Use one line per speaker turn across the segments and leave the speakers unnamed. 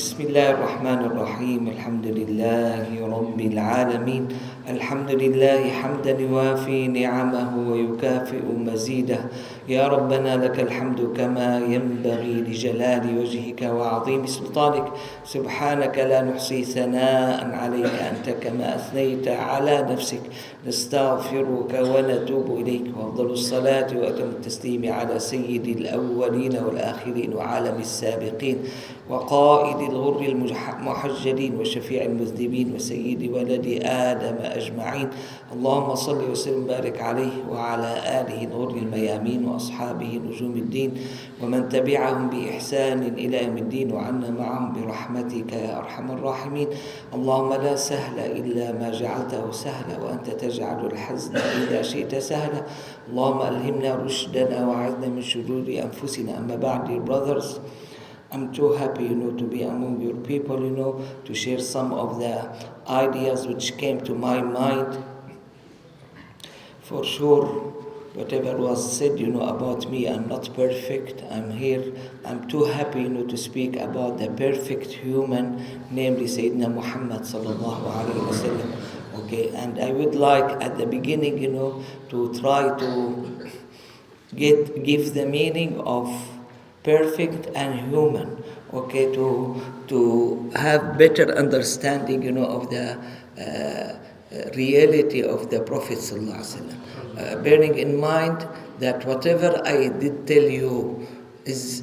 بسم الله الرحمن الرحيم الحمد لله رب العالمين الحمد لله حمدا يوافي نعمه ويكافئ مزيده يا ربنا لك الحمد كما ينبغي لجلال وجهك وعظيم سلطانك سبحانك لا نحصي ثناء عليك أنت كما أثنيت على نفسك نستغفرك ونتوب إليك وأفضل الصلاة وأتم التسليم على سيد الأولين والآخرين وعالم السابقين وقائد الغر المحجلين وشفيع المذنبين وسيد ولد آدم أجمعين اللهم صل وسلم وبارك عليه وعلى آله الغر الميامين وأصحابه نجوم الدين ومن تبعهم بإحسان إلى يوم الدين وعنا معهم برحمتك يا أرحم الراحمين اللهم لا سهل إلا ما جعلته سهلا وأنت تجعل الحزن إذا شئت سهلا اللهم ألهمنا رشدنا وعذنا من شرور أنفسنا أما بعد dear brothers, I'm too happy, to be among your people, to share some of the ideas which came to my mind. For sure, whatever was said, about me, I'm not perfect. I'm here. I'm too happy, to speak about the perfect human, namely Sayyidina Muhammad sallallahu alaihi wasallam. Okay, and I would like at the beginning, to try to give the meaning of perfect and human, okay, to have better understanding, of the reality of the Prophet sallallahu alaihi wasallam. Bearing in mind that whatever I did tell you is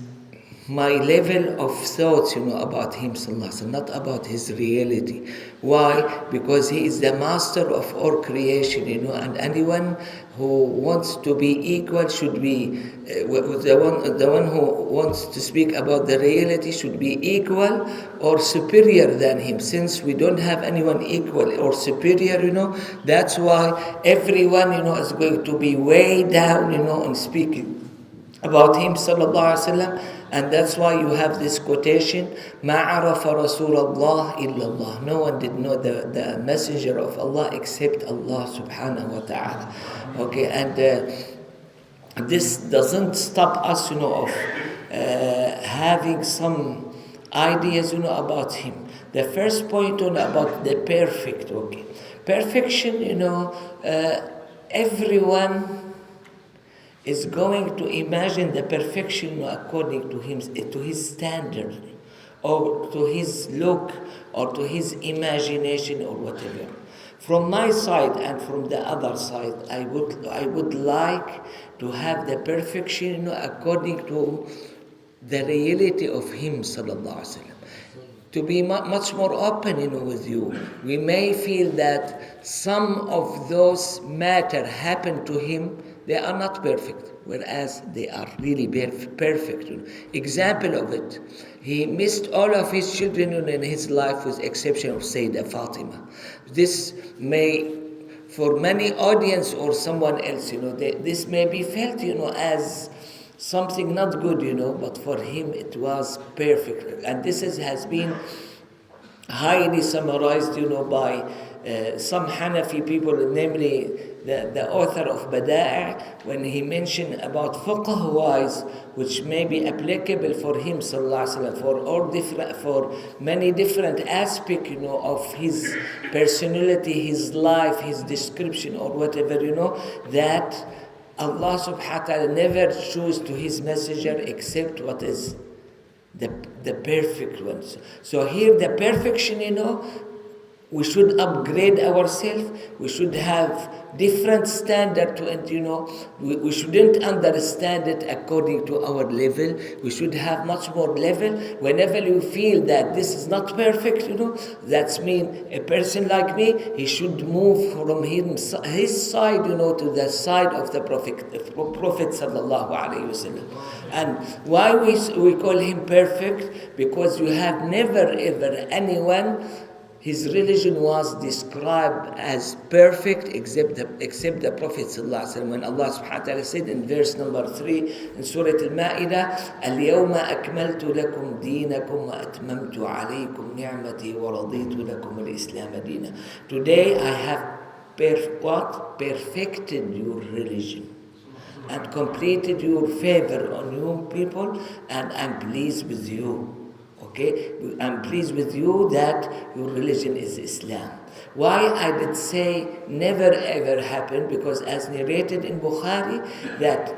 my level of thoughts, about him sallallahu alaihi wasallam, not about his reality. Why? Because he is the master of all creation, and anyone who wants to be equal should be the one who wants to speak about the reality should be equal or superior than him. Since we don't have anyone equal or superior, that's why everyone, is going to be way down, in speaking about him sallallahu alaihi wasallam. And that's why you have this quotation, مَا عَرَفَ رَسُولَ اللَّهِ إِلَّا اللَّهِ. No one did know the messenger of Allah except Allah subhanahu wa ta'ala. Okay, and this doesn't stop us, of having some ideas, about him. The first point about the perfect, okay. Perfection, everyone is going to imagine the perfection according to him, to his standard, or to his look, or to his imagination, or whatever. From my side and from the other side, I would like to have the perfection, according to the reality of him, sallallahu alaihi wasallam. To be much more open, with you. We may feel that some of those matter happen to him. They are not perfect, whereas they are really perfect. Example of it, he missed all of his children in his life with exception of Sayyidah Fatima. This may, for many audience or someone else, this may be felt, as something not good, but for him it was perfect. And this has been highly summarized, by some Hanafi people, namely the author of Bada'a, when he mentioned about fiqh-wise, which may be applicable for him, sallallahu alaihi wasallam, for many different aspects, of his personality, his life, his description, or whatever, that Allah subhanahu wa ta'ala never chose to his messenger except what is the perfect ones. So here the perfection, we should upgrade ourselves. We should have different standard to it, We shouldn't understand it according to our level. We should have much more level. Whenever you feel that this is not perfect, that's mean a person like me, he should move from his side, to the side of the Prophet sallallahu alaihi wasallam. And why we call him perfect? Because you have never ever anyone, his religion was described as perfect except the Prophet sallallahu alaihi wasallam. When Allah subhanahu wa ta'ala said in verse number 3 in Surah Al-Ma'idah, اليوم أكملت لكم دينكم وأتممت عليكم نعمتي ورضيت لكم الإسلام دينا. Today I have perfected your religion and completed your favor on you people, and I'm pleased with you. Okay, I'm pleased with you that your religion is Islam. Why I did say never ever happened? Because as narrated in Bukhari, that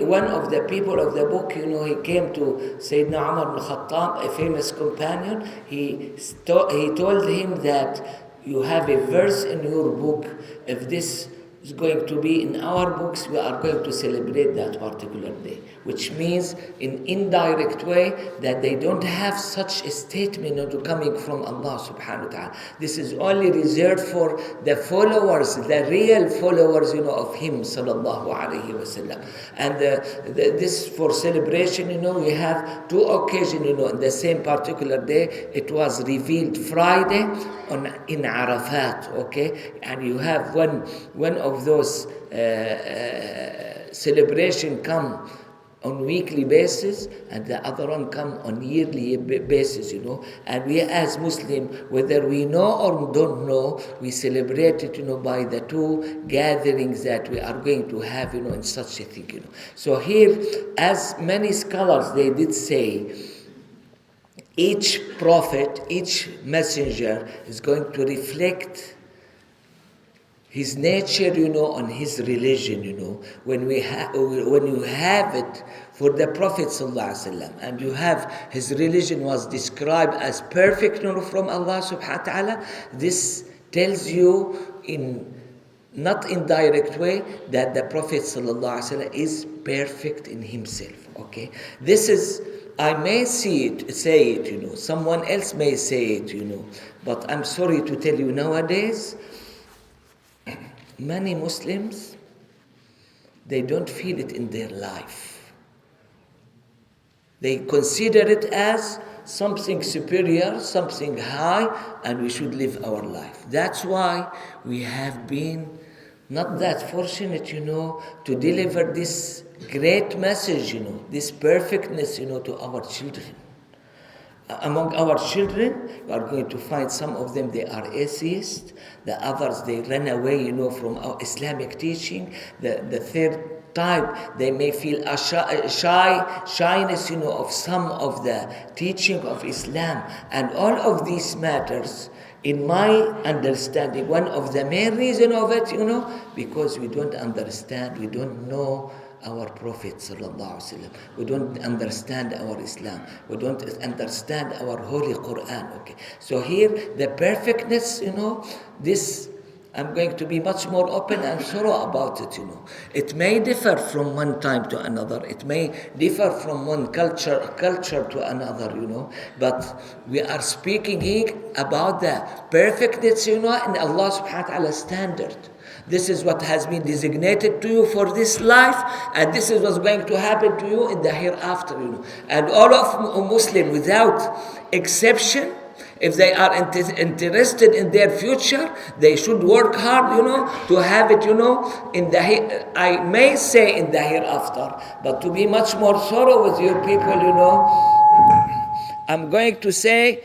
one of the people of the book, he came to Sayyidina Umar ibn Khattab, a famous companion. He told him that you have a verse in your book. If this is going to be in our books, we are going to celebrate that particular day, which means in indirect way that they don't have such a statement coming from Allah subhanahu wa ta'ala. This is only reserved for the followers, the real followers of him sallallahu alayhi wasallam. And this for celebration, we have two occasions, in the same particular day. It was revealed Friday in Arafat, okay? And you have one of those celebration come on weekly basis, and the other one come on yearly basis, And we as Muslim, whether we know or don't know, we celebrate it, by the two gatherings that we are going to have, in such a thing, So here, as many scholars, they did say, each prophet, each messenger is going to reflect his nature, on his religion, When you have it for the Prophet ﷺ, and you have his religion was described as perfect, from Allah subhanahu wa ta'ala, this tells you in not indirect way that the Prophet ﷺ is perfect in himself. Okay, this is, I may say it, someone else may say it, but I'm sorry to tell you nowadays, many Muslims, they don't feel it in their life. They consider it as something superior, something high, and we should live our life. That's why we have been not that fortunate, to deliver this great message, this perfectness, to our children. Among our children, you are going to find some of them, they are atheists. The others, they run away, from our Islamic teaching. The third type, they may feel a shyness, of some of the teaching of Islam. And all of these matters, in my understanding, one of the main reason of it, because we don't understand, we don't know our Prophet sallallahu alaihi wasallam. We don't understand our Islam. We don't understand our Holy Quran. Okay. So here, the perfectness, this, I'm going to be much more open and thorough about it, It may differ from one time to another. It may differ from one culture to another, But we are speaking here about the perfectness, in Allah subhanahu wa ta'ala standard. This is what has been designated to you for this life, and this is what's going to happen to you in the hereafter, And all of Muslim, without exception, if they are interested in their future, they should work hard, to have it, in the I may say in the hereafter, but to be much more thorough with your people, I'm going to say,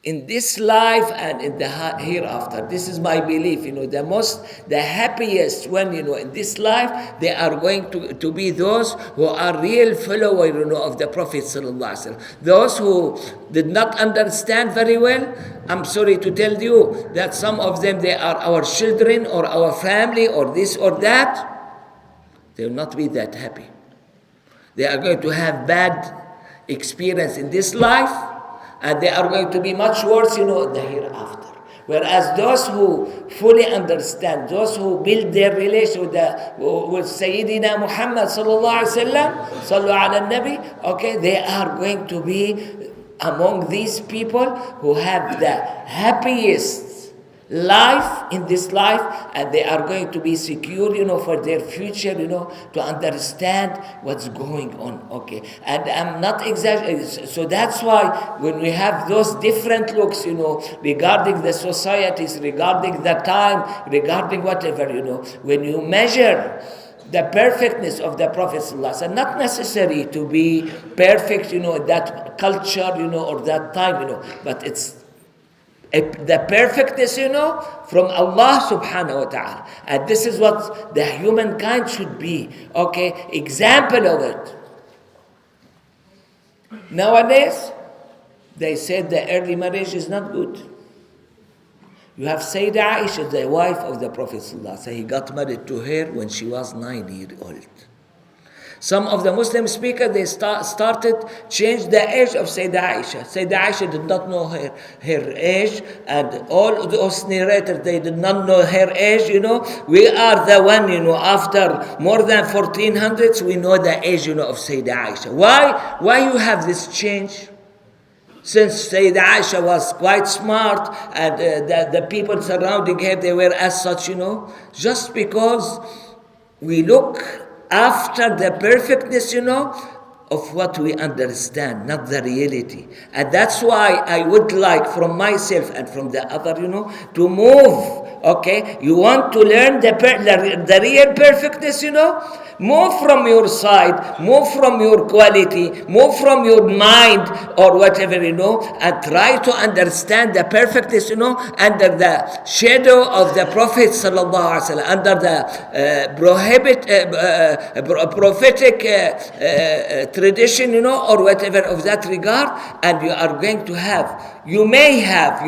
in this life and in the hereafter. This is my belief, the happiest when, in this life, they are going to be those who are real followers, of the Prophet sallallahu alaihi wasallam. Those who did not understand very well, I'm sorry to tell you that some of them, they are our children or our family or this or that, they will not be that happy. They are going to have bad experience in this life, and they are going to be much worse, in the hereafter. Whereas those who fully understand, those who build their relation with Sayyidina Muhammad sallallahu alaihi wasallam, sallu ala nabi, okay, they are going to be among these people who have the happiest life in this life, and they are going to be secure, for their future, to understand what's going on, okay. And I'm not exaggerating. So that's why when we have those different looks, regarding the societies, regarding the time, regarding whatever, when you measure the perfectness of the Prophet ﷺ, not necessary to be perfect, in that culture, or that time, but it's the perfectness, from Allah subhanahu wa ta'ala. And this is what the humankind should be. Okay, example of it. Nowadays, they said the early marriage is not good. You have Sayyidah Aisha, the wife of the Prophet ﷺ. He got married to her when she was 9 years old. Some of the Muslim speakers, they started change the age of Sayyidah Aisha. Sayyidah Aisha did not know her age, and all those narrators, they did not know her age, We are the one, after more than 1400s, we know the age, of Sayyidah Aisha. Why you have this change? Since Sayyidah Aisha was quite smart, and the people surrounding her, they were as such, just because we look after the perfectness, of what we understand, not the reality. And that's why I would like from myself and from the other, to move. Okay, you want to learn the real perfectness, Move from your side, move from your quality, move from your mind or whatever, and try to understand the perfectness, under the shadow of the Prophet sallallahu alaihi wasallam, under the prophetic tradition, or whatever of that regard, and you are going to have, you may have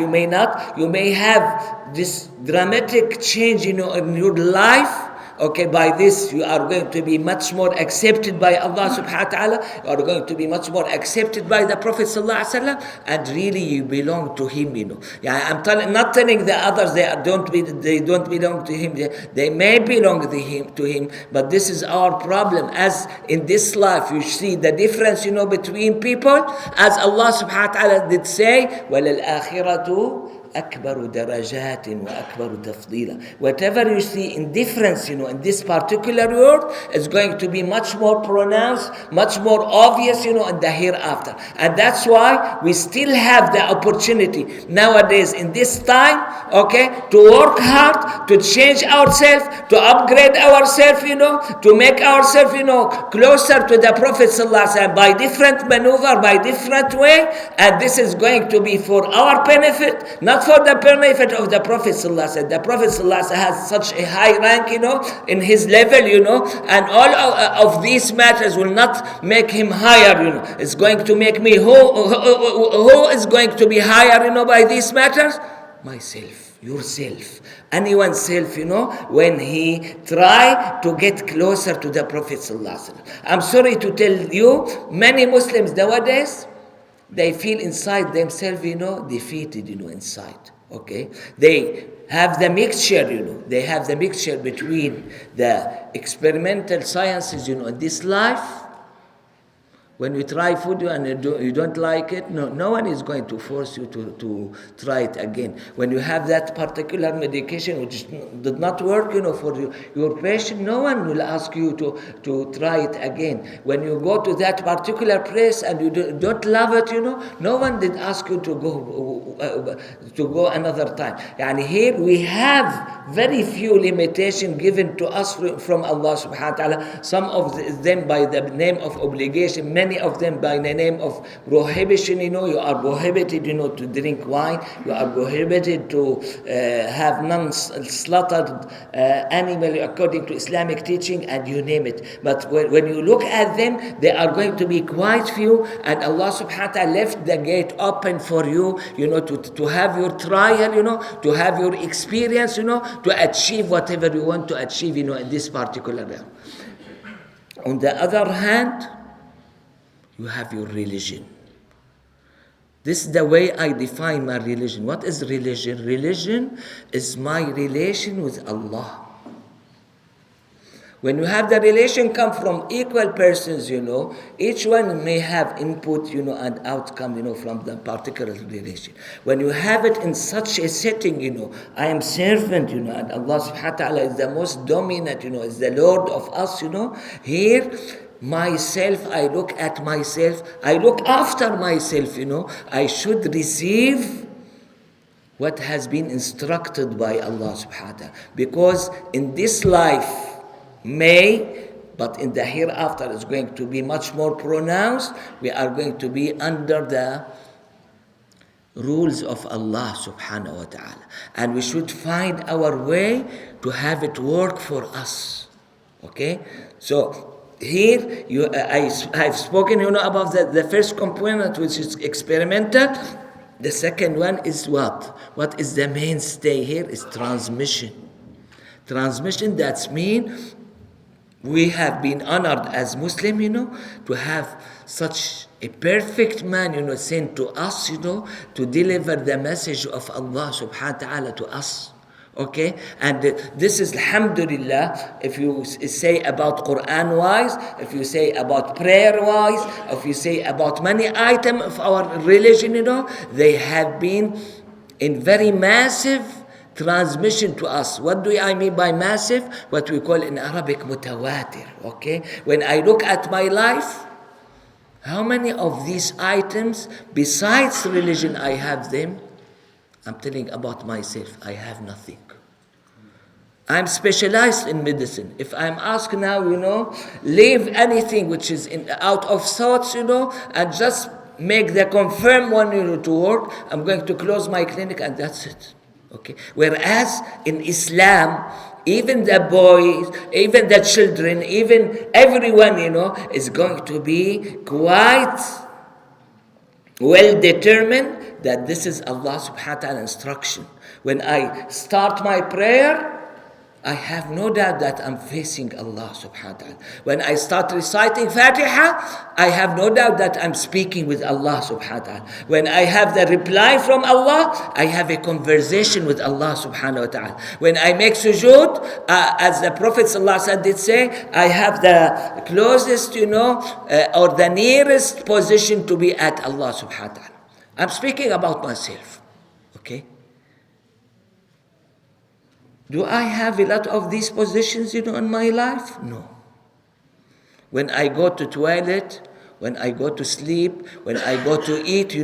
this dramatic change, in your life. Okay, by this you are going to be much more accepted by Allah subhanahu wa ta'ala. You are going to be much more accepted by the Prophet sallallahu alaihi wasallam, and really you belong to him, Yeah, I'm not telling the others they don't belong to him. They may belong to him, but this is our problem. As in this life, you see the difference, between people, as Allah subhanahu wa ta'ala did say, وَلَلْآخِرَةُ أكبر درجات وأكبر تفضيلا. Whatever you see in difference, in this particular world, is going to be much more pronounced, much more obvious, in the hereafter. And that's why we still have the opportunity nowadays in this time, to work hard, to change ourselves, to upgrade ourselves, to make ourselves, closer to the Prophet ﷺ by different maneuver, by different way. And this is going to be for our benefit, not for the benefit of the Prophet ﷺ. The Prophet ﷺ has such a high rank, in his level, and all of these matters will not make him higher, It's going to make me, who is going to be higher, by these matters? Myself, yourself, anyone's self, when he try to get closer to the Prophet ﷺ. I'm sorry to tell you, many Muslims nowadays, they feel inside themselves, defeated, inside. Okay? They have the mixture, They have the mixture between the experimental sciences, in this life. When you try food and you don't like it, no one is going to force you to try it again. When you have that particular medication which did not work, for your patient, no one will ask you to try it again. When you go to that particular place and you don't love it, no one did ask you to go another time. And here we have very few limitations given to us from Allah subhanahu wa ta'ala. Some of them by the name of obligation, many of them by the name of prohibition. You are prohibited, to drink wine. You are prohibited to have non-slaughtered animal according to Islamic teaching, and you name it. But when you look at them, they are going to be quite few, and Allah subhanahu wa ta'ala left the gate open for you, to have your trial, to have your experience, to achieve whatever you want to achieve, in this particular realm. On the other hand, you have your religion. This is the way I define my religion. What is religion? Religion is my relation with Allah. When you have the relation come from equal persons, each one may have input, and outcome, from the particular relation. When you have it in such a setting, I am servant, and Allah subhanahu wa ta'ala is the most dominant, is the Lord of us, here, myself, I look at myself, I look after myself, I should receive what has been instructed by Allah subhanahu wa ta'ala. Because in this life, but in the hereafter it's going to be much more pronounced. We are going to be under the rules of Allah subhanahu wa ta'ala. And we should find our way to have it work for us. Okay? So, Here, I've spoken, about the first component, which is experimental. The second one is what? What is the mainstay here? Is transmission. Transmission, that's mean we have been honored as Muslim, to have such a perfect man, sent to us, to deliver the message of Allah subhanahu wa ta'ala to us. Okay, and this is alhamdulillah. If you say about Quran wise, if you say about prayer wise, if you say about many items of our religion, they have been in very massive transmission to us. What do I mean by massive? What we call in Arabic mutawatir. Okay, when I look at my life, how many of these items besides religion I have them? I'm telling about myself, I have nothing. I'm specialized in medicine. If I'm asked now, leave anything which is out of thoughts, and just make the confirmed one, to work, I'm going to close my clinic and that's it. Okay. Whereas in Islam, even the boys, even the children, even everyone, is going to be quite well determined that this is Allah subhanahu wa ta'ala instruction. When I start my prayer, I have no doubt that I'm facing Allah subhanahu wa ta'ala. When I start reciting Fatiha, I have no doubt that I'm speaking with Allah subhanahu wa ta'ala. When I have the reply from Allah, I have a conversation with Allah subhanahu wa ta'ala. When I make sujood, as the Prophet sallallahu alaihi wasallam did say, I have the closest, or the nearest position to be at Allah subhanahu wa ta'ala. I'm speaking about myself. Okay? Do I have a lot of these positions, in my life? No. When I go to toilet, when I go to sleep, when I go to eat,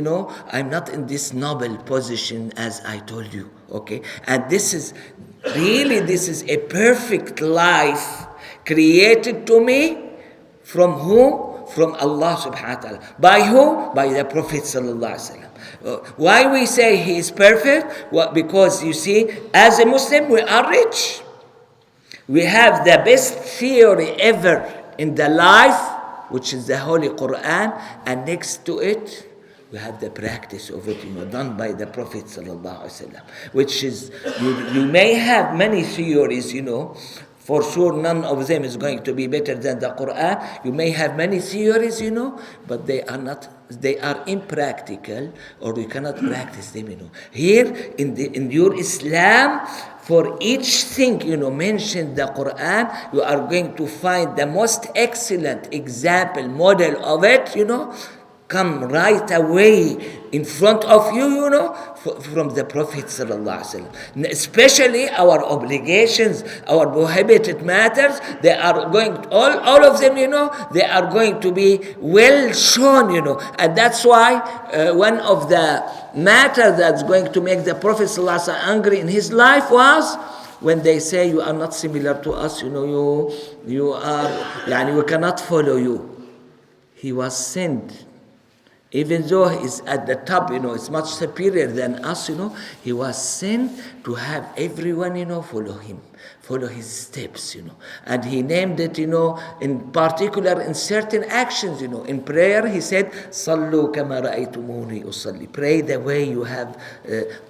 I'm not in this noble position as I told you. Okay? And this is a perfect life created to me from whom? From Allah subhanahu wa ta'ala. By who? By the Prophet sallallahu alaihi wasallam. Why we say he is perfect? Well, because you see, as a Muslim, we are rich. We have the best theory ever in the life, which is the Holy Quran, and next to it, we have the practice of it, done by the Prophet sallallahu alaihi wasallam. Which is, you may have many theories, for sure, none of them is going to be better than the Quran. You may have many theories, but they are impractical, or you cannot practice them, Here, in your Islam, for each thing, mentioned the Quran, you are going to find the most excellent example, model of it, come right away in front of you, from the Prophet sallallahu alaihi wasallam. Especially our obligations, our prohibited matters, they are going, all of them, they are going to be well shown, And that's why one of the matters that's going to make the Prophet sallallahu alaihi wasallam angry in his life was when they say you are not similar to us, you are, we cannot follow you. He was sent. Even though he's at the top, it's much superior than us, he was sent to have everyone, follow him, follow his steps, And he named it, in particular in certain actions, In prayer, he said, Sallu kama ra'aytumuni usalli. Pray the way you have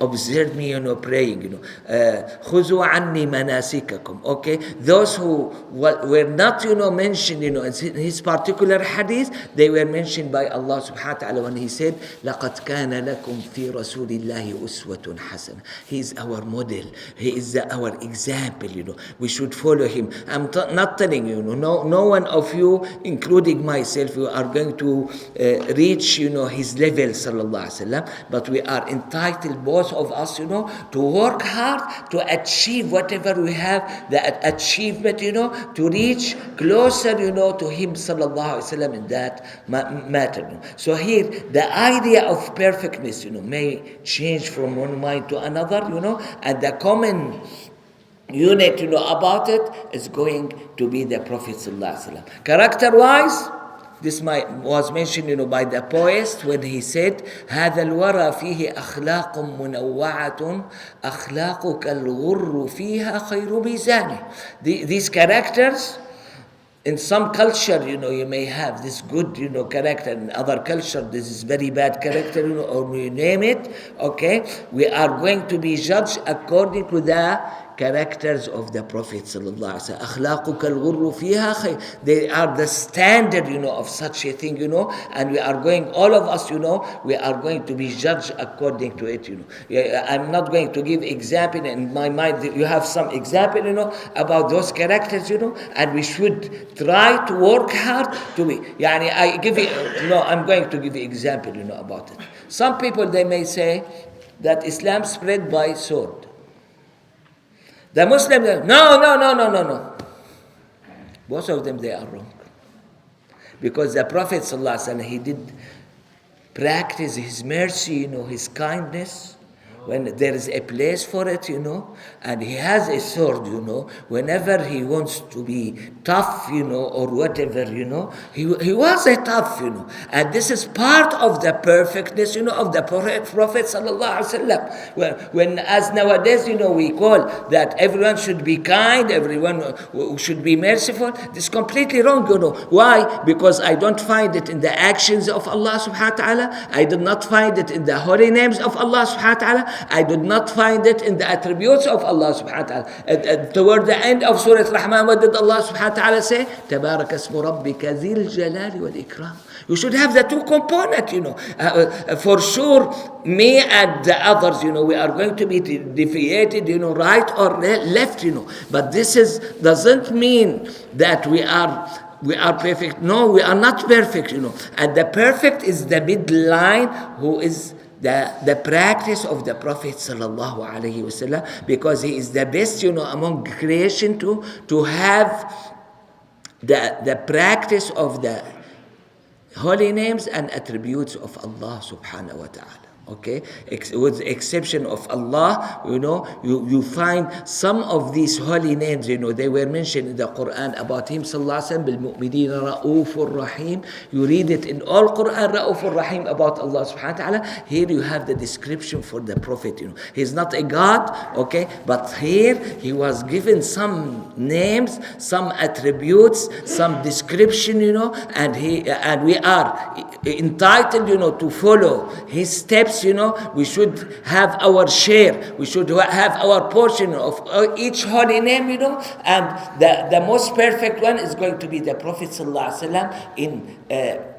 observed me, praying, Khuzu anni manasikakum. Okay? Those who were not, mentioned, in his particular hadith, they were mentioned by Allah subhanahu wa ta'ala when he said, لَقَدْ كَانَ لَكُمْ فِي رَسُولِ اللَّهِ أُسْوَةٌ حَسَنَةٌ. He is our model. He is our example, We should follow him. I'm not telling you, no one of you, including myself, you are going to reach, his level, sallallahu alaihi wasallam. But we are entitled, both of us, to work hard to achieve whatever we have, the achievement, to reach closer, to him, sallallahu alaihi wasallam, in that matter. So here, the idea of perfectness, may change from one mind to another, and the common unit, about it is going to be the Prophet sallallahu alaihi wasallam. Character-wise, this was mentioned, by the poet when he said, هذا الورى فيه أخلاق منوعة أخلاقك الغر فيها خير ميزان. These characters, In some culture, you may have this good, character. In other culture, this is very bad character, or you name it, okay? We are going to be judged according to the characters of the Prophet sallallahu alaihi wasallam. أخلاقك الغر فيها خير. They are the standard, of such a thing, and we are going, all of us, we are going to be judged according to it, Yeah, I'm not going to give example in my mind. You have some example, about those characters, and we should try to work hard to be. Yani I give you, I'm going to give you example, about it. Some people, they may say that Islam spread by sword. The Muslims, no. Both of them, they are wrong. Because the Prophet ﷺ, he did practice his mercy, his kindness, when there is a place for it, and he has a sword, whenever he wants to be tough, or whatever, he was a tough, and this is part of the perfectness, of the Prophet sallallahu alaihi wasallam. When as nowadays, we call that everyone should be kind, everyone should be merciful, this is completely wrong, Why? Because I don't find it in the actions of Allah subhanahu wa ta'ala, I did not find it in the holy names of Allah subhanahu wa ta'ala, I did not find it in the attributes of Allah subhanahu wa ta'ala. Toward the end of Surah Rahman, what did Allah subhanahu wa ta'ala say? تبارك اسم ربك ذي الجلال والإكرام. You should have the two components, for sure, me and the others, we are going to be deviated, right or left, But this doesn't mean that we are perfect. No, we are not perfect, And the perfect is the midline, who is the practice of the Prophet sallallahu alaihi wasallam, because he is the best, among creation to have the practice of the holy names and attributes of Allah subhanahu wa ta'ala. Okay, with the exception of Allah, you find some of these holy names, they were mentioned in the Quran about him, sallallahu alaihi wasallam, بالمؤمنين رؤوف rahim. You read it in all Quran, رؤوف rahim, about Allah subhanahu wa ta'ala. Here you have the description for the Prophet, He's not a God, okay, but here he was given some names, some attributes, some description, and we are entitled, to follow his steps. We should have our share, we should have our portion of each holy name, and the most perfect one is going to be the Prophet ﷺ in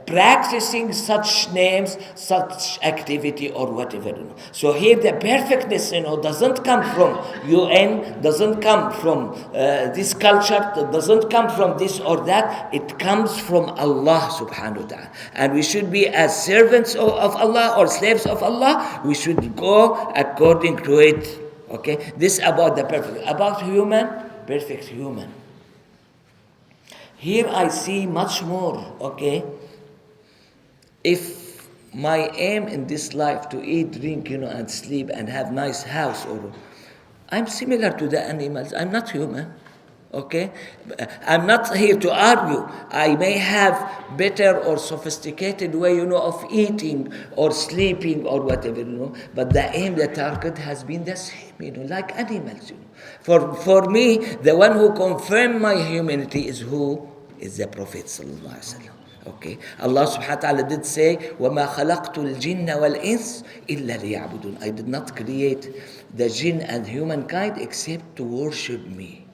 practicing such names, such activity, or whatever. So here the perfectness, doesn't come from UN, doesn't come from this culture, doesn't come from this or that. It comes from Allah subhanahu wa ta'ala. And we should be as servants of Allah or slaves of Allah, we should go according to it. Okay? This about the perfect. About human, perfect human. Here I see much more, okay? If my aim in this life to eat, drink, and sleep and have nice house, or I'm similar to the animals. I'm not human, okay? I'm not here to argue. I may have better or sophisticated way, of eating or sleeping or whatever, But the aim, the target has been the same, like animals, For me, the one who confirmed my humanity is who? Is the Prophet sallallahu alaihi wasallam. Okay, Allah subhanahu wa ta'ala did say, وَمَا خَلَقْتُ الْجِنَّ وَالْإِنسِ إِلَّا لِيَعْبُدُونَ. I did not create the jinn and humankind except to worship me.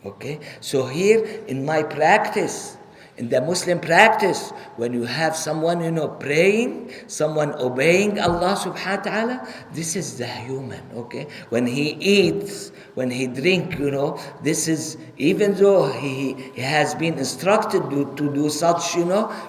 Okay, so here in my practice, in the Muslim practice, when you have someone, praying, someone obeying Allah subhanahu wa ta'ala, this is the human, okay? When he eats, when he drinks, this is, even though he has been instructed to do such,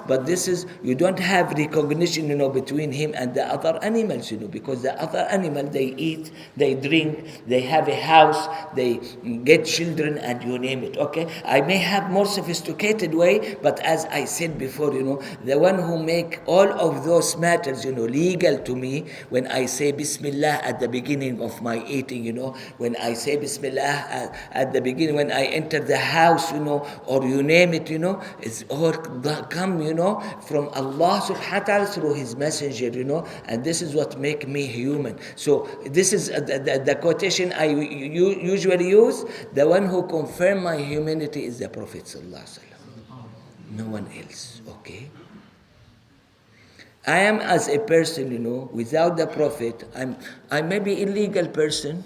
but this is, you don't have recognition, between him and the other animals, because the other animal, they eat, they drink, they have a house, they get children, and you name it, okay? I may have more sophisticated way, but as I said before, the one who make all of those matters, legal to me, when I say Bismillah at the beginning of my eating, when I say Bismillah at the beginning, when I enter the house, or you name it, it's all come, from Allah subhanahu wa ta'ala through His messenger, and this is what make me human. So this is the quotation I usually use. The one who confirmed my humanity is the Prophet sallallahu alaihi wasallam. No one else, okay? I am as a person, without the Prophet, I may be illegal person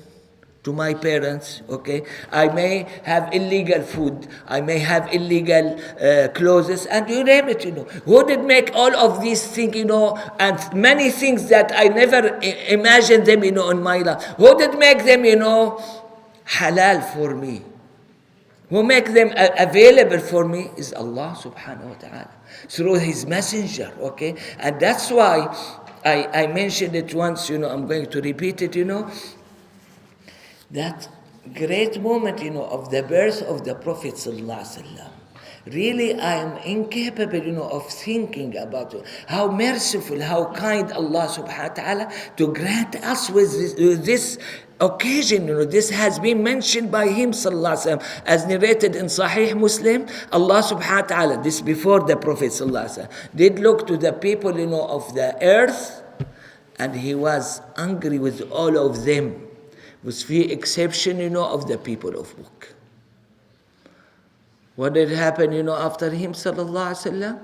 to my parents, okay? I may have illegal food, I may have illegal clothes, and you name it, Who did make all of these things, and many things that I never imagined them, in my life? Who did make them, halal for me? Who make them available for me is Allah subhanahu wa ta'ala through His messenger, okay? And that's why I mentioned it once, I'm going to repeat it, that great moment, of the birth of the Prophet sallallahu alaihi wasallam. Really, I am incapable, of thinking about it. How merciful, how kind Allah subhanahu wa ta'ala to grant us with this occasion. This has been mentioned by Him sallallahu alaihi wasallam, as narrated in Sahih Muslim. Allah subhanahu wa ta'ala, this before the Prophet sallallahu alaihi wasallam, did look to the people, of the earth, and He was angry with all of them, with few exception, of the people of book. What did happen, after him, sallallahu alaihi wasallam?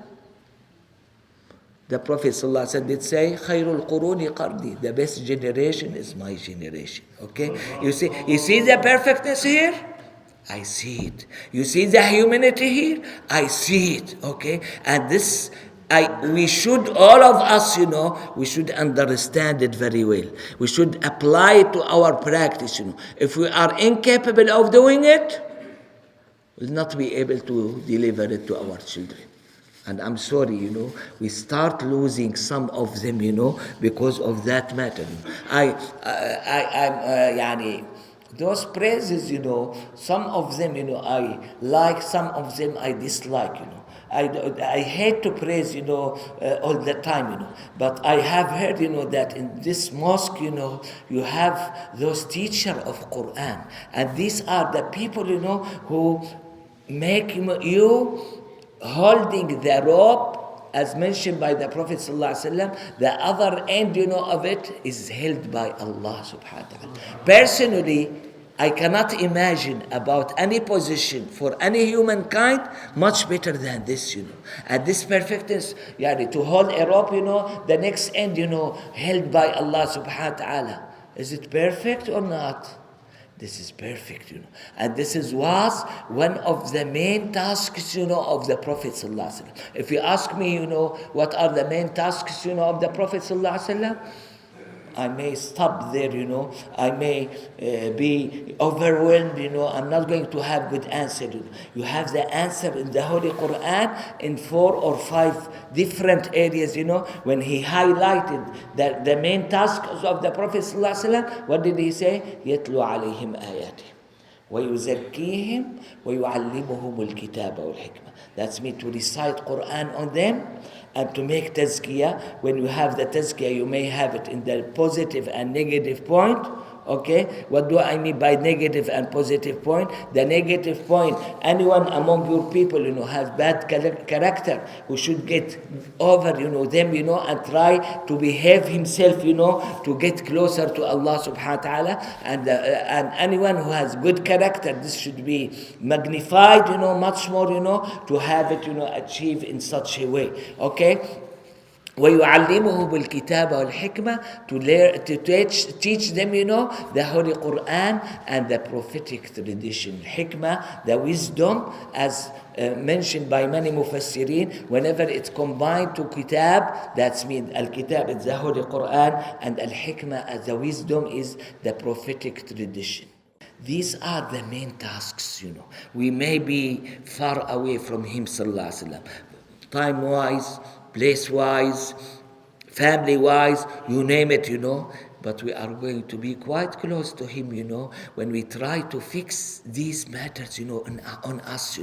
The Prophet sallallahu alaihi wasallam did say, "Khairul quruni qarni." The best generation is my generation. Okay, you see the perfectness here. I see it. You see the humanity here. I see it. Okay, and this. We should, all of us, we should understand it very well. We should apply it to our practice. If we are incapable of doing it, we'll not be able to deliver it to our children. And I'm sorry, we start losing some of them, because of that matter. Those praises, some of them, I like, some of them I dislike, I hate to praise, all the time, But I have heard, that in this mosque, you have those teachers of Quran. And these are the people, who make you holding the rope, as mentioned by the Prophet ﷺ. The other end, of it is held by Allah subhanahu wa ta'ala. Personally, I cannot imagine about any position for any humankind much better than this, And this perfectness, to hold a rope, the next end, held by Allah subhanahu wa ta'ala. Is it perfect or not? This is perfect, And this was one of the main tasks, of the Prophet sallallahu alaihi wasallam. If you ask me, what are the main tasks, of the Prophet sallallahu alaihi wasallam, I may stop there, I may be overwhelmed, I'm not going to have good answer. You have the answer in the Holy Quran in 4 or 5 different areas, when he highlighted the main tasks of the Prophet ﷺ. What did he say? يَتْلُو عَلَيْهِمْ آيَاتِهِ وَيُزَكِّيهِمْ وَيُعَلِّمُهُمُ الْكِتَابَ وَالْحِكْمَةِ. That's me to recite Quran on them, and to make tazkiyah. When you have the tazkiyah, you may have it in the positive and negative point. Okay, what do I mean by negative and positive point? The negative point, anyone among your people, has bad character, who should get over, them, and try to behave himself, to get closer to Allah subhanahu wa ta'ala. And anyone who has good character, this should be magnified, much more, to have it, achieve in such a way. Okay? وَيُعَلِّمُهُ بِالْكِتَابَ وَالْحِكْمَةِ, to teach them, the Holy Quran and the prophetic tradition. Hikmah, the wisdom, as mentioned by many mufassirin, whenever it's combined to kitab, that's mean al-kitab is the Holy Quran, and al-hikmah as the wisdom is the prophetic tradition. These are the main tasks, We may be far away from him, sallallahu alaihi wasallam, time-wise, place-wise, family-wise, you name it, But we are going to be quite close to him, when we try to fix these matters, on us,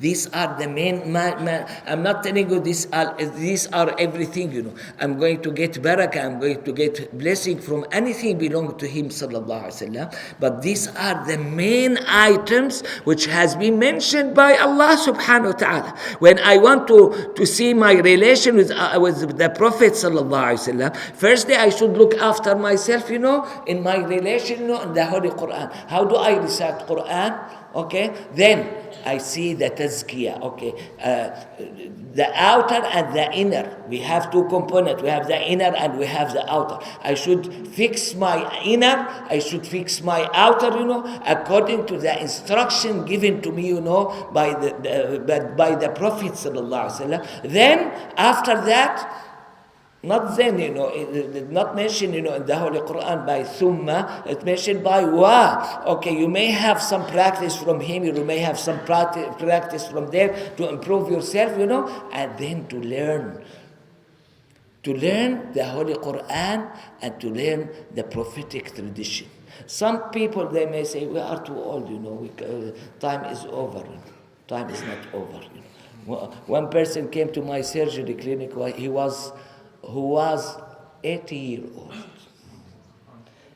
These are the main, I'm not telling you these are everything, I'm going to get barakah, I'm going to get blessing from anything belonging to him, sallallahu alaihi wasallam. But these are the main items which has been mentioned by Allah subhanahu wa ta'ala. When I want to see my relation with the Prophet sallallahu alaihi wasallam, firstly I should look after myself, myself, in my relation, in the Holy Quran. How do I recite Quran? Okay, then I see the tazkiyah. Okay, the outer and the inner. We have two components. We have the inner and we have the outer. I should fix my inner. I should fix my outer. According to the instruction given to me, by the Prophet sallallahu alaihi wasallam. Then after that. Not then, not mentioned, in the Holy Quran by thumma, it's mentioned by wa. Okay, you may have some practice from him, you may have some practice from there to improve yourself, and then to learn. To learn the Holy Quran and to learn the prophetic tradition. Some people, they may say, we are too old, time is over. Time is not over. One person came to my surgery clinic, who was 80-year-old.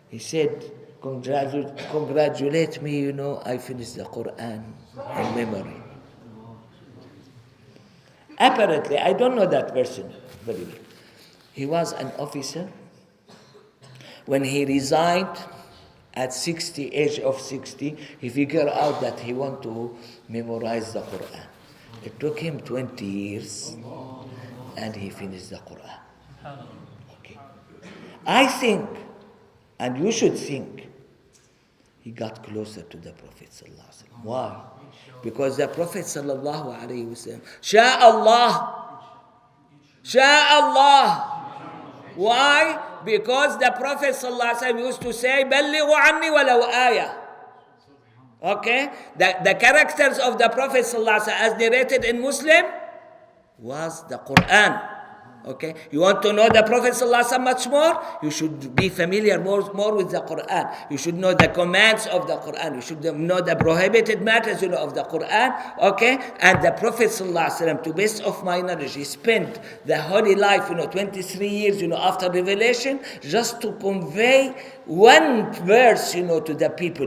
He said, congratulate me, I finished the Quran in memory. Apparently, I don't know that person very well. He was an officer. When he resigned at age of 60, he figured out that he wanted to memorize the Quran. It took him 20 years, and he finished the Quran. Okay. I think, and you should think, he got closer to the Prophet sallallahu alaihi wasallam. Why? Because the Prophet sallallahu alaihi wasallam, Sha'Allah. Why? Because the Prophet sallallahu alaihi wasallam used to say, "Ballighu anni walau ayah." Okay? The characters of the Prophet sallallahu alaihi wasallam, as narrated in Muslim, was the Quran. Okay, you want to know the Prophet ﷺ much more? You should be familiar more with the Quran. You should know the commands of the Quran. You should know the prohibited matters, of the Quran. Okay, and the Prophet ﷺ, to best of my knowledge, he spent the holy life, 23 years, after revelation, just to convey one verse, to the people,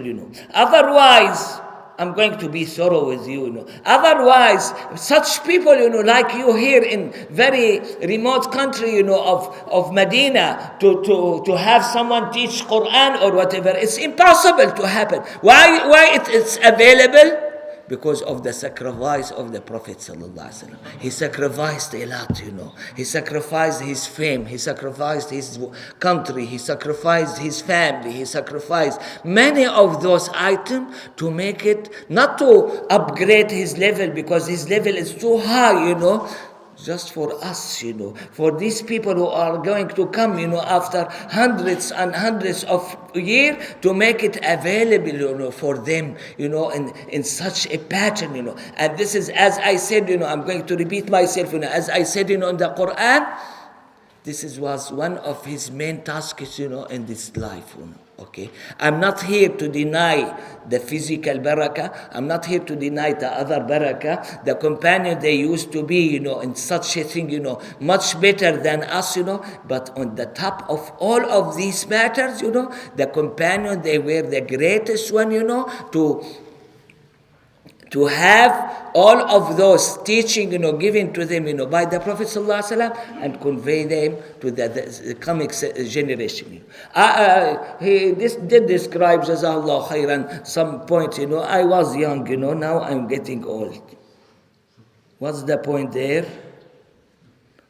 Otherwise, I'm going to be thorough with you, Otherwise, such people, like you here in very remote country, of Medina, to have someone teach Quran or whatever, it's impossible to happen. Why it's available? Because of the sacrifice of the Prophet sallallahu alaihi wasallam. He sacrificed a lot, He sacrificed his fame. He sacrificed his country. He sacrificed his family. He sacrificed many of those items to make it, not to upgrade his level, because his level is too high, just for us, for these people who are going to come, after hundreds and hundreds of years, to make it available, for them, in such a pattern, And this is, as I said, I'm going to repeat myself, as I said, in the Quran, this was one of his main tasks, in this life, Okay, I'm not here to deny the physical barakah. I'm not here to deny the other barakah. The companion, they used to be, in such a thing, much better than us, But on the top of all of these matters, the companion, they were the greatest one, to have all of those teaching, given to them, by the Prophet ﷺ, and convey them to the coming generation. This did describe, Jazahullah khairan, some point, I was young, now I'm getting old. What's the point there?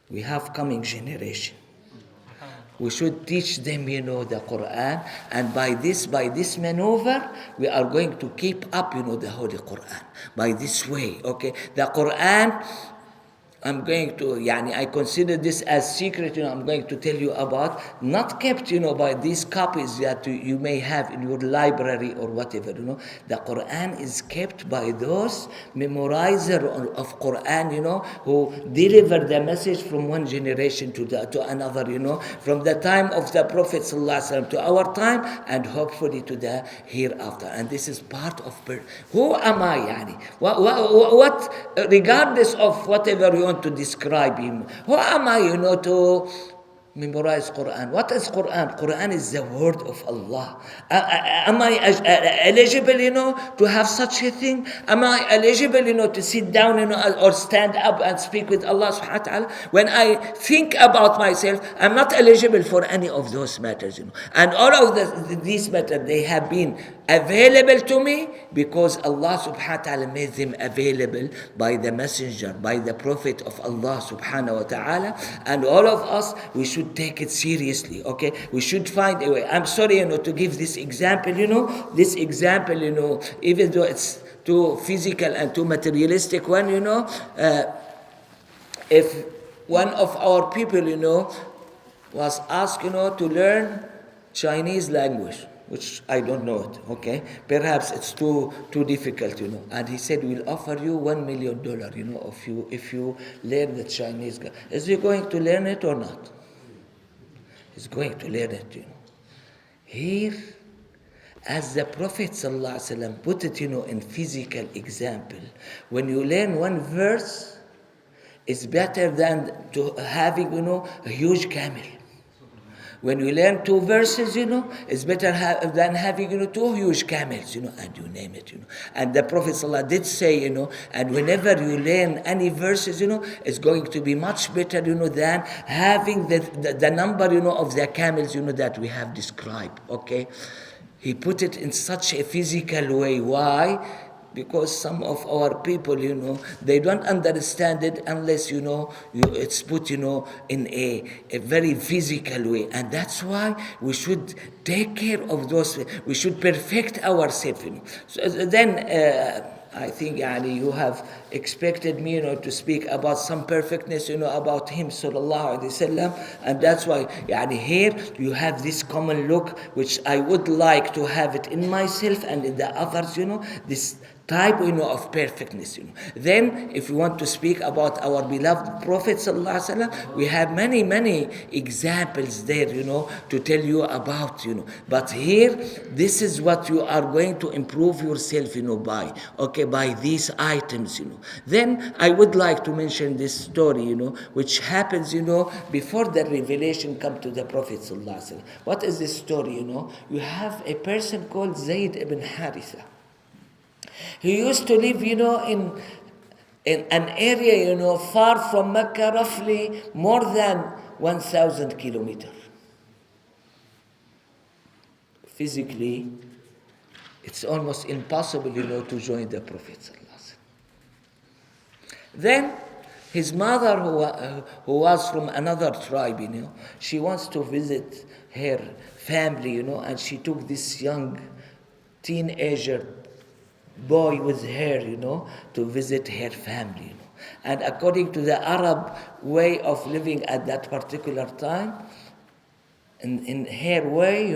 We have coming generation. We should teach them, the Quran, and by this maneuver, we are going to keep up, the Holy Quran. By this way, okay? The Quran, I'm going to, I consider this as secret, I'm going to tell you about, not kept, by these copies that you may have in your library or whatever, The Quran is kept by those memorizer of Quran, who deliver the message from one generation to another, from the time of the Prophet ﷺ to our time, and hopefully to the hereafter. And this is part of, who am I, What, regardless of whatever you want to describe him, who am I, to memorize Quran. What is Quran? Quran is the word of Allah. Am I eligible, to have such a thing? Am I eligible, to sit down, or stand up and speak with Allah subhanahu wa ta'ala? When I think about myself, I'm not eligible for any of those matters, And all of these matters, they have been available to me because Allah subhanahu wa ta'ala made them available by the messenger, by the prophet of Allah subhanahu wa ta'ala. And all of us, we should take it seriously, okay? We should find a way. I'm sorry, to give this example, this example, even though it's too physical and too materialistic one, if one of our people, was asked, to learn Chinese language, which I don't know it, okay? Perhaps it's too difficult, And he said, we'll offer you $1 million, if you learn the Chinese. Is he going to learn it or not? He's going to learn it, Here, as the Prophet ﷺ put it, in physical example, when you learn one verse, it's better than to having, a huge camel. When you learn 2 verses, it's better than having, 2 huge camels, and you name it, And the Prophet ﷺ did say, and whenever you learn any verses, it's going to be much better, than having the number, of the camels, that we have described, okay? He put it in such a physical way. Why? Because some of our people, they don't understand it unless, it's put, in a very physical way. And that's why we should take care of those. We should perfect ourselves, So then, I think, you have expected me, to speak about some perfectness, about him, sallallahu alaihi wasallam, and that's why, here you have this common look, which I would like to have it in myself and in the others, this type, of perfectness, Then, if we want to speak about our beloved Prophet sallallahu alaihi wasallam, we have many, many examples there, to tell you about, But here, this is what you are going to improve yourself, by, okay, by these items, Then, I would like to mention this story, which happens, before the revelation come to the Prophet sallallahu alaihi wasallam. What is this story, You have a person called Zayd ibn Haritha. He used to live, in an area, far from Mecca, roughly more than 1,000 kilometers. Physically, it's almost impossible, to join the Prophet. Then, his mother, who was from another tribe, she wants to visit her family, and she took this young teenager boy with her, to visit her family. And according to the Arab way of living at that particular time, in her way,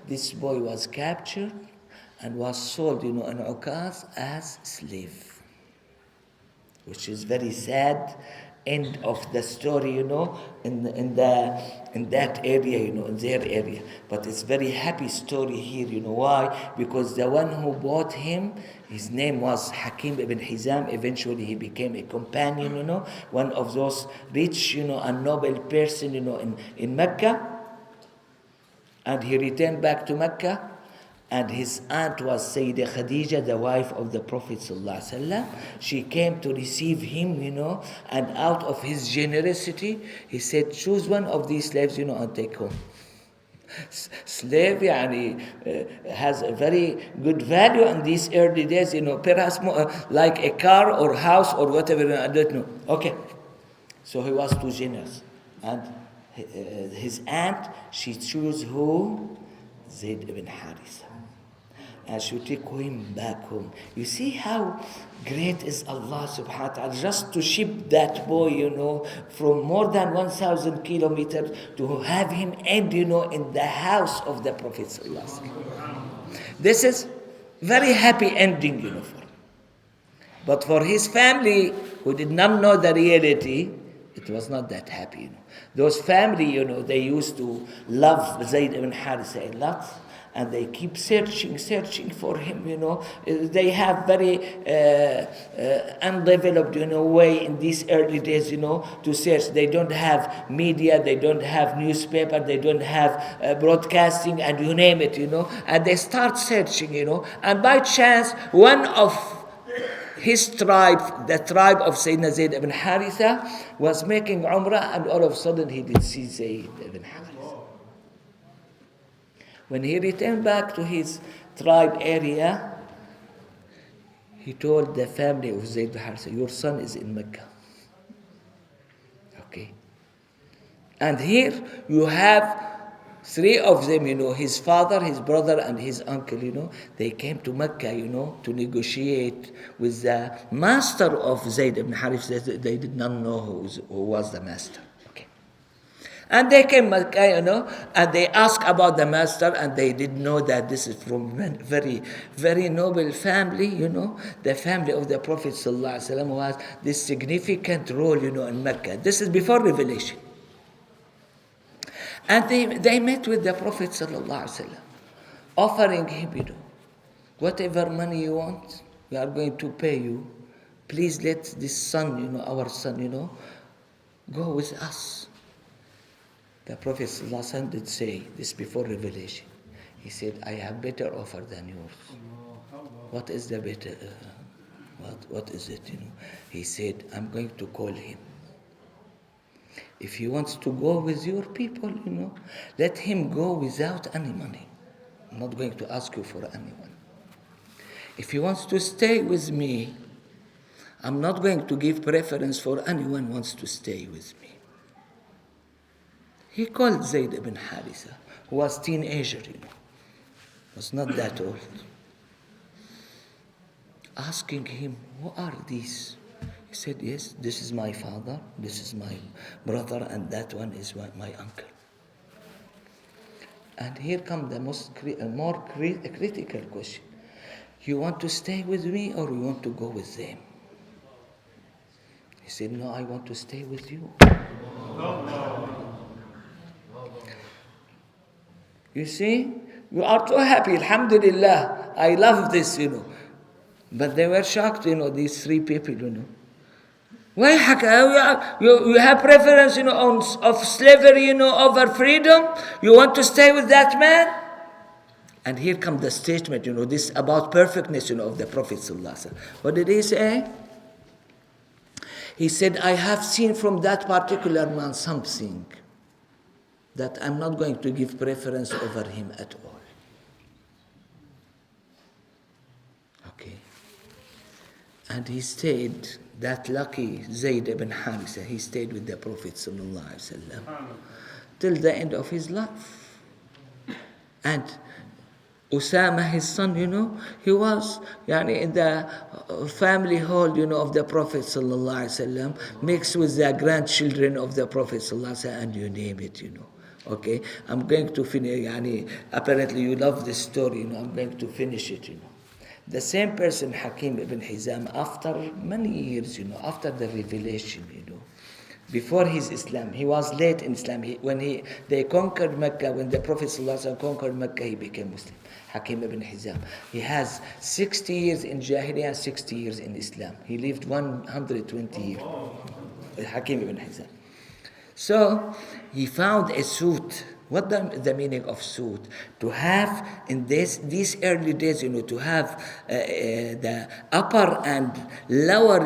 this boy was captured and was sold, in Ukaz as slave, which is very sad end of the story, in that area, in their area. But it's very happy story here, why? Because the one who bought him, his name was Hakim ibn Hizam. Eventually he became a companion, one of those rich, and noble person, in Mecca. And he returned back to Mecca. And his aunt was Sayyidah Khadija, the wife of the Prophet ﷺ. She came to receive him, and out of his generosity, he said, choose one of these slaves, and take home. Slave, has a very good value in these early days, perhaps more, like a car or house or whatever, I don't know. Okay. So he was too generous. And his aunt, she chose who? Zayd ibn Haritha. And she took him back home. You see how great is Allah subhanahu wa ta'ala, just to ship that boy, from more than 1,000 kilometers to have him end, in the house of the Prophet sallallahu alaihi wasallam. This is very happy ending, for him. But for his family, who did not know the reality, it was not that happy, Those family, they used to love Zayd ibn Haritha a lot. and they keep searching for him, They have very undeveloped, way in these early days, to search. They don't have media, they don't have newspaper, they don't have broadcasting, and you name it, And they start searching, And by chance, one of his tribe, the tribe of Sayyidina Zayd ibn Haritha, was making Umrah, and all of a sudden he did see Zayd ibn Haritha. When he returned back to his tribe area, he told the family of Zayd ibn Haritha, your son is in Mecca. Okay. And here you have three of them, his father, his brother, and his uncle, they came to Mecca, to negotiate with the master of Zayd ibn Haritha. They did not know who was the master. Okay. And they came to Mecca, and they asked about the master, and they didn't know that this is from a very, very noble family, The family of the Prophet ﷺ was this significant role, in Mecca. This is before revelation. And they met with the Prophet ﷺ, offering him, whatever money you want, we are going to pay you. Please let this son, our son, go with us. The Prophet ﷺ did say this before revelation. He said, I have better offer than yours. What is the better? What is it? He said, I'm going to call him. If he wants to go with your people, let him go without any money. I'm not going to ask you for anyone. If he wants to stay with me, I'm not going to give preference for anyone who wants to stay with me. He called Zayd ibn Haritha, who was a teenager, was not that old, asking him, who are these? He said, yes, this is my father, this is my brother, and that one is my uncle. And here comes the more critical question. You want to stay with me, or you want to go with them? He said, no, I want to stay with you. You see, you are so happy, alhamdulillah, I love this, But they were shocked, these three people, Why you have preference, of slavery, over freedom? You want to stay with that man? And here comes the statement, this about perfectness, of the Prophet ﷺ. What did he say? He said, I have seen from that particular man something that I'm not going to give preference over him at all. Okay. And he stayed, that lucky Zayd ibn Haritha, he stayed with the Prophet ﷺ till the end of his life. And Usama, his son, he was in the family hall, of the Prophet ﷺ, mixed with the grandchildren of the Prophet ﷺ, and you name it, Okay, I'm going to finish, apparently you love this story, I'm going to finish it, The same person, Hakim ibn Hizam, after many years, after the revelation, before his Islam, he was late in Islam. When they conquered Mecca, when the Prophet ﷺ conquered Mecca, he became Muslim. Hakim ibn Hizam. He has 60 years in Jahiliyyah, 60 years in Islam. He lived 120 years. Hakim ibn Hizam. So he found a suit. What the meaning of suit? To have in these early days, to have the upper and lower,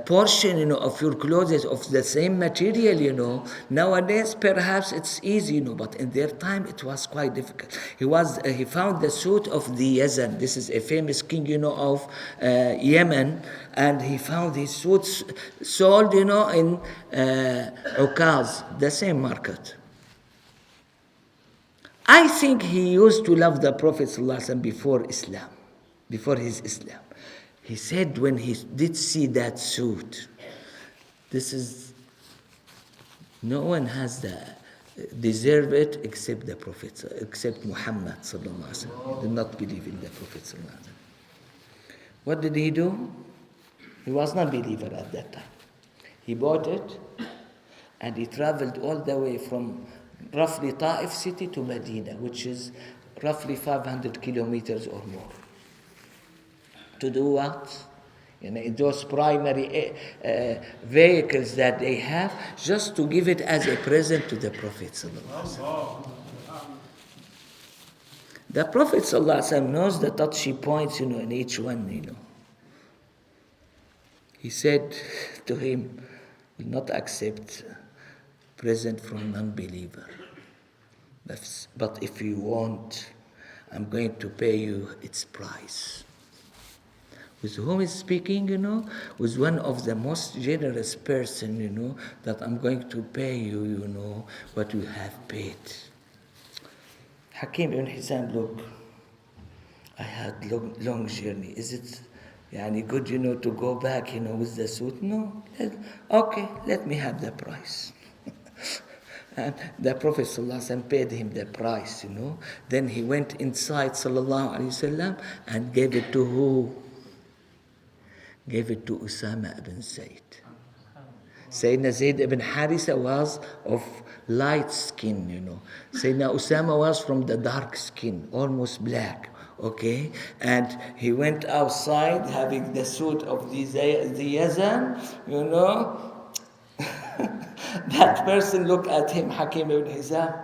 portion, of your clothes of the same material, Nowadays, perhaps it's easy, but in their time it was quite difficult. He found the suit of the Yazan. This is a famous king, of Yemen, and he found his suits sold, in Ukaz, the same market. I think he used to love the Prophet ﷺ before Islam, before his Islam. He said when he did see that suit, no one has deserve it except the Prophet, except Muhammad ﷺ. He did not believe in the Prophet ﷺ. What did he do? He was not a believer at that time. He bought it, and he traveled all the way from roughly Ta'if city to Medina, which is roughly 500 kilometers or more. To do what? In those primary vehicles that they have, just to give it as a present to the Prophet sallallahu alaihi wasallam. The Prophet sallallahu alaihi wasallam knows the touchy points, in each one, He said to him, will not accept present from non-believer. But if you want, I'm going to pay you its price. With whom is speaking, With one of the most generous person, that I'm going to pay you, what you have paid. Hakim ibn Hizam, look, I had long journey. Is it good, to go back, with the suit? No. Okay, let me have the price. And the Prophet ﷺ paid him the price, Then he went inside, ﷺ, and gave it to who? Gave it to Usama ibn Zayd. Sayyidina Zayd ibn Harisa was of light skin, Sayyidina Usama was from the dark skin, almost black. Okay, and he went outside having the suit of the Yazan, That person looked at him, Hakim ibn Hizam.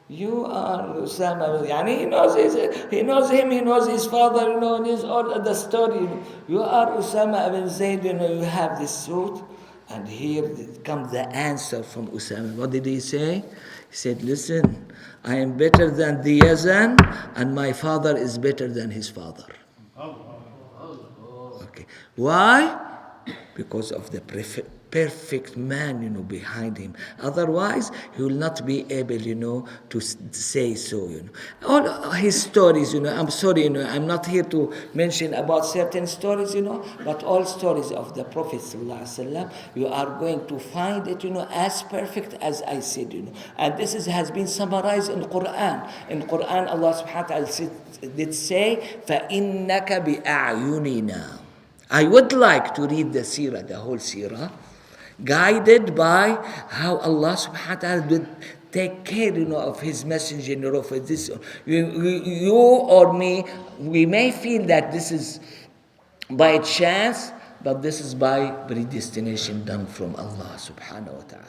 You are Usama. He knows him, he knows his father, and his all the story. You are Usama ibn Zayd, you have this suit. And here comes the answer from Usama. What did he say? He said, listen, I am better than the Yazan, and my father is better than his father. Okay. Why? Because of the perfect man, behind him. Otherwise, he will not be able, to say so, All his stories, I'm sorry, I'm not here to mention about certain stories, but all stories of the Prophet ﷺ, you are going to find it, as perfect as I said, And this has been summarized in Quran. In Quran, Allah subhanahu wa ta'ala did say, فَإِنَّكَ بِأَعْيُنِنَا. I would like to read the seerah, the whole seerah, guided by how Allah subhanahu wa ta'ala would take care, of His messenger, of this. You or me, we may feel that this is by chance, but this is by predestination done from Allah subhanahu wa ta'ala.